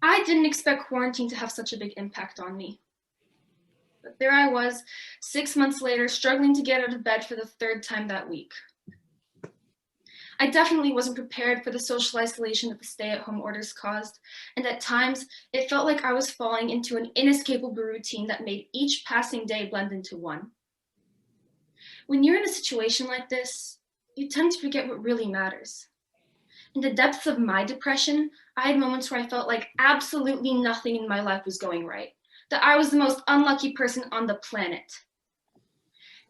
I didn't expect quarantine to have such a big impact on me. But there I was, 6 months later, struggling to get out of bed for the third time that week. I definitely wasn't prepared for the social isolation that the stay-at-home orders caused, and at times, it felt like I was falling into an inescapable routine that made each passing day blend into one. When you're in a situation like this, you tend to forget what really matters. In the depths of my depression, I had moments where I felt like absolutely nothing in my life was going right, that I was the most unlucky person on the planet.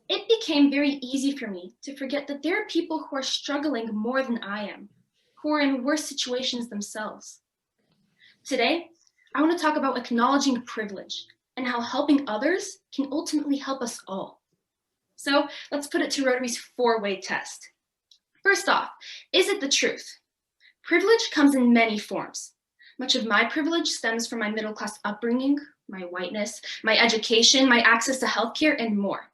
It became very easy for me to forget that there are people who are struggling more than I am, who are in worse situations themselves. Today, I want to talk about acknowledging privilege and how helping others can ultimately help us all. So let's put it to Rotary's four-way test. First off, is it the truth? Privilege comes in many forms. Much of my privilege stems from my middle-class upbringing, my whiteness, my education, my access to healthcare, and more.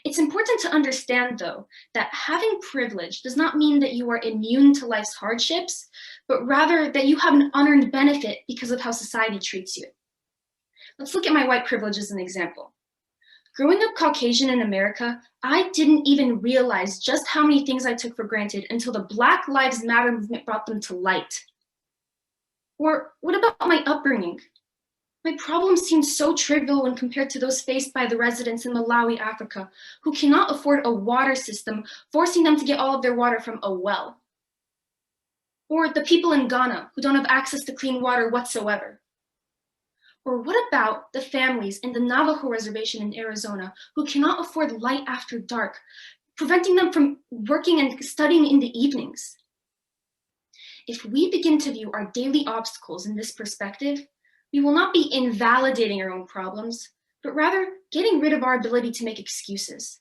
It's important to understand, though, that having privilege does not mean that you are immune to life's hardships, but rather that you have an unearned benefit because of how society treats you. Let's look at my white privilege as an example. Growing up Caucasian in America, I didn't even realize just how many things I took for granted until the Black Lives Matter movement brought them to light. Or what about my upbringing? My problems seemed so trivial when compared to those faced by the residents in Malawi, Africa, who cannot afford a water system, forcing them to get all of their water from a well. Or the people in Ghana who don't have access to clean water whatsoever. Or what about the families in the Navajo reservation in Arizona who cannot afford light after dark, preventing them from working and studying in the evenings? If we begin to view our daily obstacles in this perspective, we will not be invalidating our own problems, but rather getting rid of our ability to make excuses.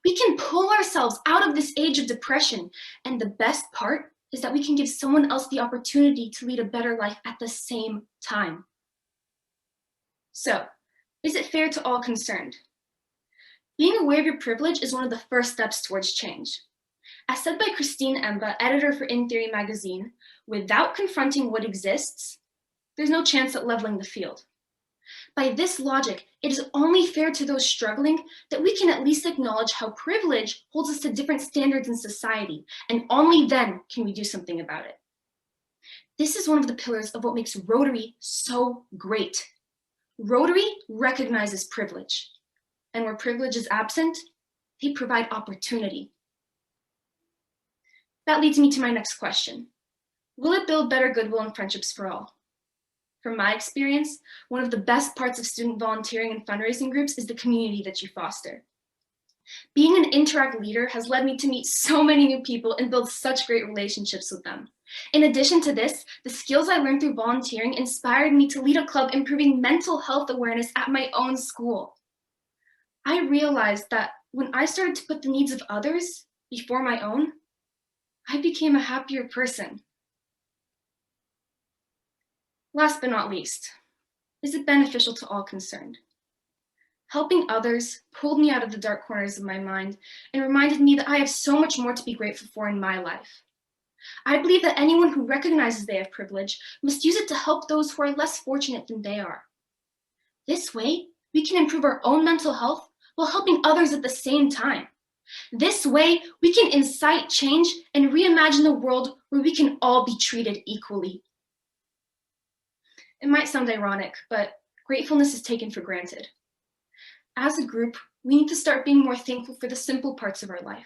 We can pull ourselves out of this age of depression, and the best part is that we can give someone else the opportunity to lead a better life at the same time. So, is it fair to all concerned? Being aware of your privilege is one of the first steps towards change. As said by Christine Emba, editor for In Theory magazine, without confronting what exists, there's no chance at leveling the field. By this logic, it is only fair to those struggling that we can at least acknowledge how privilege holds us to different standards in society, and only then can we do something about it. This is one of the pillars of what makes Rotary so great. Rotary recognizes privilege, and where privilege is absent, they provide opportunity. That leads me to my next question. Will it build better goodwill and friendships for all? From my experience, one of the best parts of student volunteering and fundraising groups is the community that you foster. Being an Interact leader has led me to meet so many new people and build such great relationships with them. In addition to this, the skills I learned through volunteering inspired me to lead a club improving mental health awareness at my own school. I realized that when I started to put the needs of others before my own, I became a happier person. Last but not least, is it beneficial to all concerned? Helping others pulled me out of the dark corners of my mind and reminded me that I have so much more to be grateful for in my life. I believe that anyone who recognizes they have privilege must use it to help those who are less fortunate than they are. This way, we can improve our own mental health while helping others at the same time. This way, we can incite change and reimagine a world where we can all be treated equally. It might sound ironic, but gratefulness is taken for granted. As a group, we need to start being more thankful for the simple parts of our life,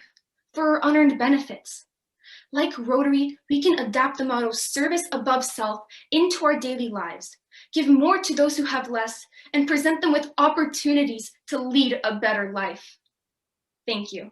for our unearned benefits. Like Rotary, we can adapt the motto service above self into our daily lives, give more to those who have less, and present them with opportunities to lead a better life. Thank you.